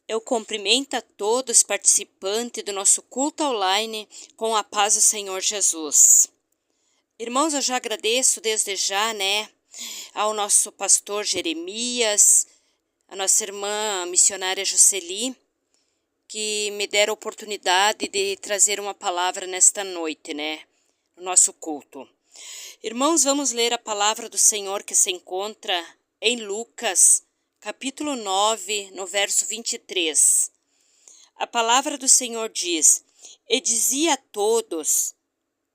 Eu cumprimento a todos participantes do nosso culto online com a paz do Senhor Jesus. Irmãos, eu já agradeço desde já, ao nosso pastor Jeremias, a nossa irmã missionária Jusceli, que me deram a oportunidade de trazer uma palavra nesta noite, no nosso culto. Irmãos, vamos ler a palavra do Senhor que se encontra em Lucas, capítulo 9, no verso 23. A palavra do Senhor diz: E dizia a todos: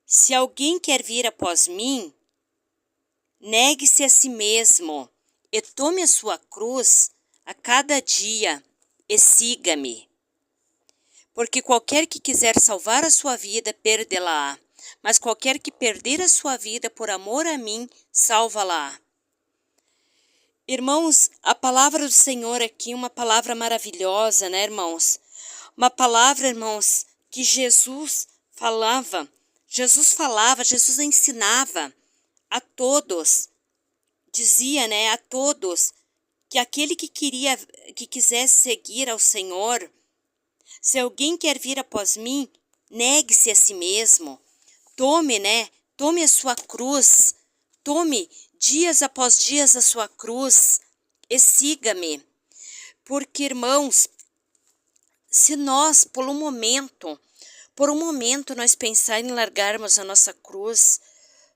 Se alguém quer vir após mim, negue-se a si mesmo e tome a sua cruz a cada dia e siga-me. Porque qualquer que quiser salvar a sua vida, perdê-la-á. Mas qualquer que perder a sua vida por amor a mim, salva-la-á. Irmãos, a palavra do Senhor aqui é uma palavra maravilhosa, irmãos? Uma palavra, irmãos, que Jesus falava, Jesus ensinava a todos, dizia, a todos, que aquele que quisesse seguir ao Senhor, se alguém quer vir após mim, negue-se a si mesmo, tome a sua cruz, tome dias após dias a sua cruz e siga-me. Porque, irmãos, se nós, por um momento, nós pensar em largarmos a nossa cruz,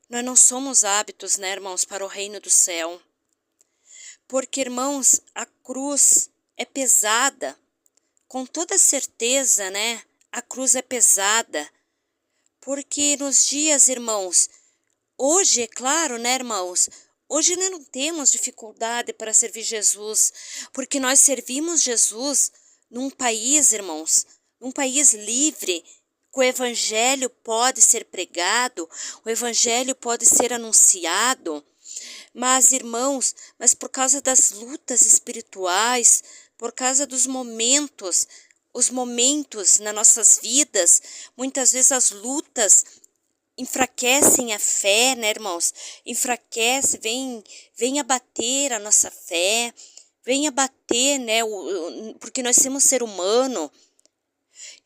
nós não somos aptos, irmãos, para o reino do céu. Porque, irmãos, a cruz é pesada. Com toda certeza, a cruz é pesada. Porque nos dias, irmãos, hoje, é claro, irmãos, hoje nós não temos dificuldade para servir Jesus, porque nós servimos Jesus num país, irmãos, num país livre, que o evangelho pode ser pregado, o evangelho pode ser anunciado. Mas, irmãos, por causa das lutas espirituais, por causa dos momentos, os momentos nas nossas vidas, muitas vezes as lutas enfraquecem a fé, irmãos? Enfraquece, vem abater a nossa fé, vem abater, porque nós somos ser humano.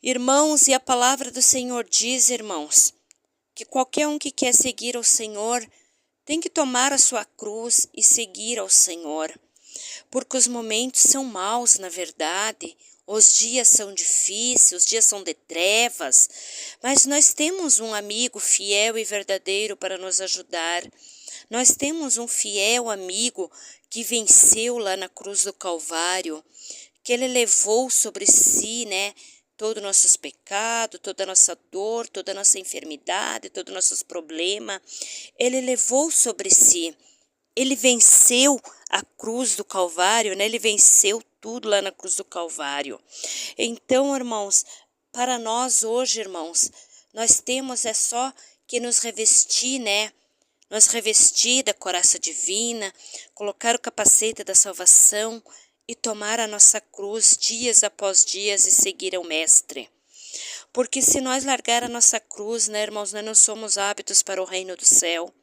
Irmãos, e a palavra do Senhor diz, irmãos, que qualquer um que quer seguir ao Senhor tem que tomar a sua cruz e seguir ao Senhor. Porque os momentos são maus, na verdade, os dias são difíceis, os dias são de trevas, mas nós temos um amigo fiel e verdadeiro para nos ajudar. Nós temos um fiel amigo que venceu lá na cruz do Calvário, que ele levou sobre si, todos os nossos pecados, toda a nossa dor, toda a nossa enfermidade, todos os nossos problemas. Ele levou sobre si. Ele venceu a cruz do Calvário, ele venceu tudo lá na cruz do Calvário. Então, irmãos, para nós hoje, irmãos, nós temos só que nos revestir, nos revestir da couraça divina, colocar o capacete da salvação e tomar a nossa cruz dias após dias e seguir ao Mestre. Porque se nós largar a nossa cruz, irmãos, nós não somos aptos para o reino do céu.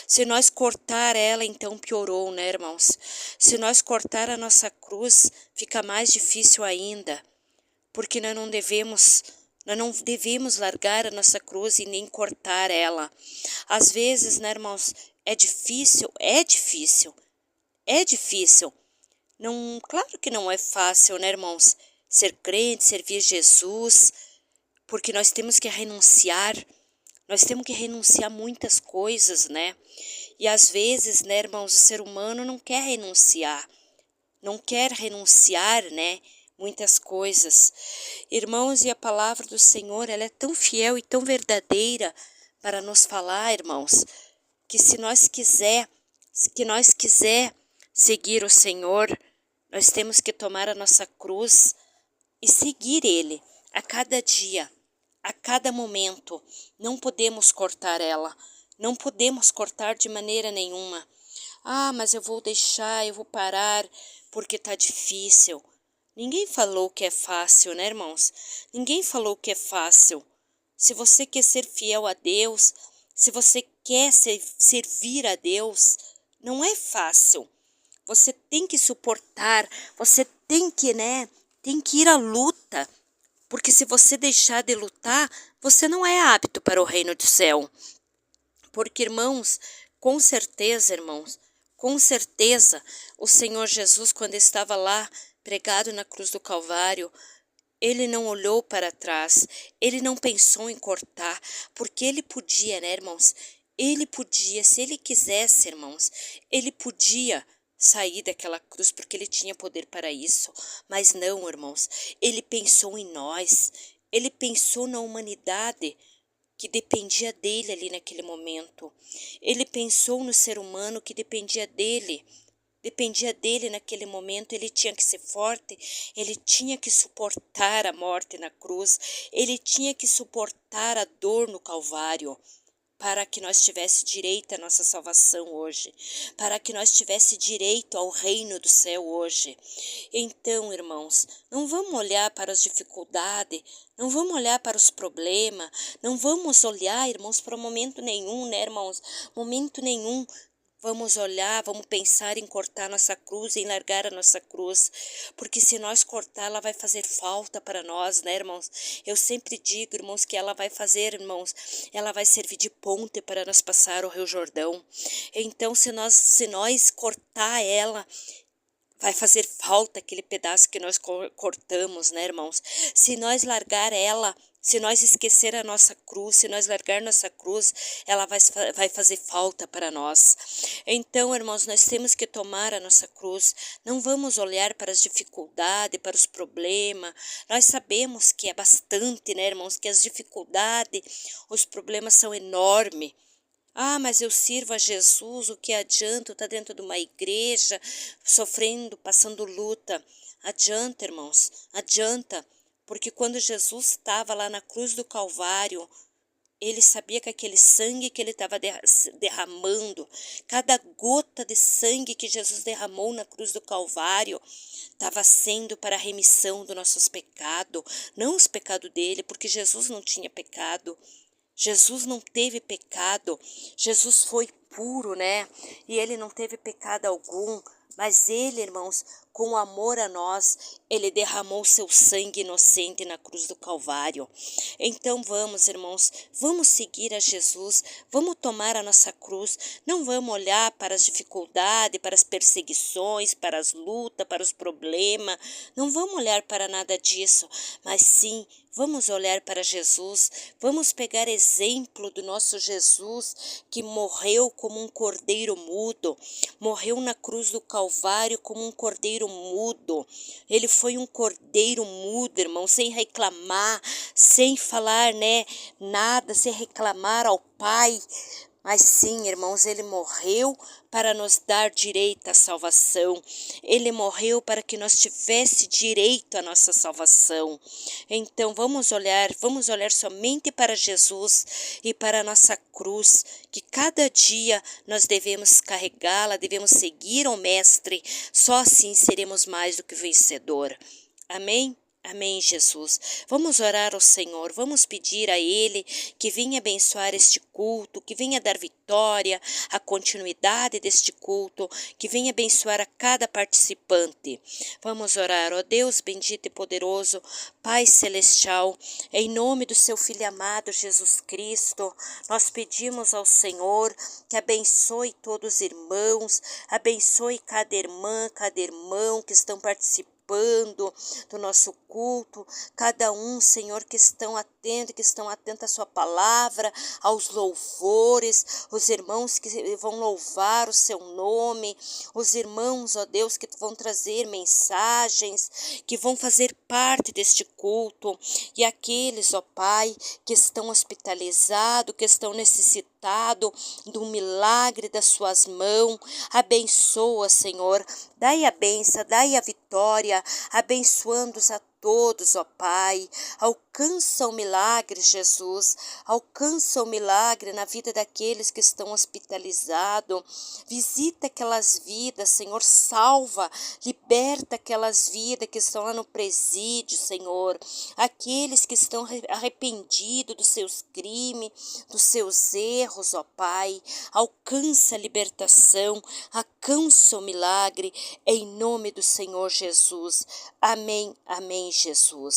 Se nós cortar ela, então piorou, irmãos? Se nós cortar a nossa cruz, fica mais difícil ainda, porque nós não devemos largar a nossa cruz e nem cortar ela. Às vezes, irmãos, é difícil. Não, claro que não é fácil, irmãos, ser crente, servir Jesus, porque nós temos que renunciar. Nós temos que renunciar muitas coisas, E às vezes, irmãos, o ser humano não quer renunciar. Muitas coisas. Irmãos, e a palavra do Senhor, ela é tão fiel e tão verdadeira para nos falar, irmãos, que se nós quiser seguir o Senhor, nós temos que tomar a nossa cruz e seguir Ele a cada dia. A cada momento, não podemos cortar ela, não podemos cortar de maneira nenhuma. Ah, mas eu vou parar, porque está difícil. Ninguém falou que é fácil, irmãos? Ninguém falou que é fácil. Se você quer ser fiel a Deus, se você quer servir a Deus, não é fácil. Você tem que suportar, você tem que, tem que ir à luta, porque se você deixar de lutar, você não é apto para o reino do céu. Porque, irmãos, com certeza, o Senhor Jesus, quando estava lá pregado na cruz do Calvário, ele não olhou para trás, ele não pensou em cortar, porque ele podia, né, irmãos? Ele podia, se ele quisesse, irmãos, ele podia sair daquela cruz, porque ele tinha poder para isso. Mas não, irmãos, ele pensou em nós, ele pensou na humanidade que dependia dele ali naquele momento. Ele pensou no ser humano que dependia dele naquele momento. Ele tinha que ser forte, ele tinha que suportar a morte na cruz, ele tinha que suportar a dor no Calvário, para que nós tivesse direito à nossa salvação hoje, para que nós tivesse direito ao reino do céu hoje. Então, irmãos, não vamos olhar para as dificuldades, não vamos olhar para os problemas, não vamos olhar, irmãos, para momento nenhum, né, irmãos? Momento nenhum. Vamos olhar, vamos pensar em cortar nossa cruz, em largar a nossa cruz, porque se nós cortar, ela vai fazer falta para nós, né, irmãos? Eu sempre digo, irmãos, que ela vai fazer, irmãos, ela vai servir de ponte para nós passar o Rio Jordão. Então, se nós cortar ela, vai fazer falta aquele pedaço que nós cortamos, né, irmãos? Se nós largar ela, se nós esquecer a nossa cruz, se nós largar nossa cruz, ela vai fazer falta para nós. Então, irmãos, nós temos que tomar a nossa cruz. Não vamos olhar para as dificuldades, para os problemas. Nós sabemos que é bastante, né, irmãos, que as dificuldades, os problemas são enormes. Ah, mas eu sirvo a Jesus, o que adianta? Eu estar dentro de uma igreja, sofrendo, passando luta. Adianta, irmãos, adianta. Porque quando Jesus estava lá na cruz do Calvário, ele sabia que aquele sangue que ele estava derramando, cada gota de sangue que Jesus derramou na cruz do Calvário, estava sendo para a remissão dos nossos pecados, não os pecados dele, porque Jesus não tinha pecado. Jesus não teve pecado, Jesus foi puro, né? E ele não teve pecado algum, mas ele, irmãos, com amor a nós, ele derramou seu sangue inocente na cruz do Calvário. Então vamos, irmãos, vamos seguir a Jesus, vamos tomar a nossa cruz, não vamos olhar para as dificuldades, para as perseguições, para as lutas, para os problemas, não vamos olhar para nada disso, mas sim, vamos olhar para Jesus, vamos pegar exemplo do nosso Jesus que morreu como um cordeiro mudo, morreu na cruz do Calvário como um cordeiro mudo. Ele foi um cordeiro mudo, irmão, sem reclamar, sem falar, né, nada, sem reclamar ao Pai. Mas sim, irmãos, ele morreu para nos dar direito à salvação. Ele morreu para que nós tivesse direito à nossa salvação. Então vamos olhar somente para Jesus e para a nossa cruz, que cada dia nós devemos carregá-la, devemos seguir ao Mestre. Só assim seremos mais do que vencedor. Amém? Amém, Jesus. Vamos orar ao Senhor, vamos pedir a Ele que venha abençoar este culto, que venha dar vitória, a continuidade deste culto, que venha abençoar a cada participante. Vamos orar, ó Deus bendito e poderoso, Pai celestial, em nome do seu Filho amado Jesus Cristo, nós pedimos ao Senhor que abençoe todos os irmãos, abençoe cada irmã, cada irmão que estão participando do nosso culto, cada um, Senhor, que estão atentos à sua palavra, aos louvores, os irmãos que vão louvar o seu nome, os irmãos, ó Deus, que vão trazer mensagens, que vão fazer parte deste culto, e aqueles, ó Pai, que estão hospitalizados, que estão necessitados do milagre das suas mãos, abençoa, Senhor, dai a bênção, dai a vitória, abençoando-os a todos, ó Pai. Alcança o milagre, Jesus. Alcança o milagre na vida daqueles que estão hospitalizados. Visita aquelas vidas, Senhor. Salva, liberta aquelas vidas que estão lá no presídio, Senhor. Aqueles que estão arrependidos dos seus crimes, dos seus erros, ó Pai. Alcança a libertação, alcança o milagre, em nome do Senhor Jesus. Amém, amém, Jesus.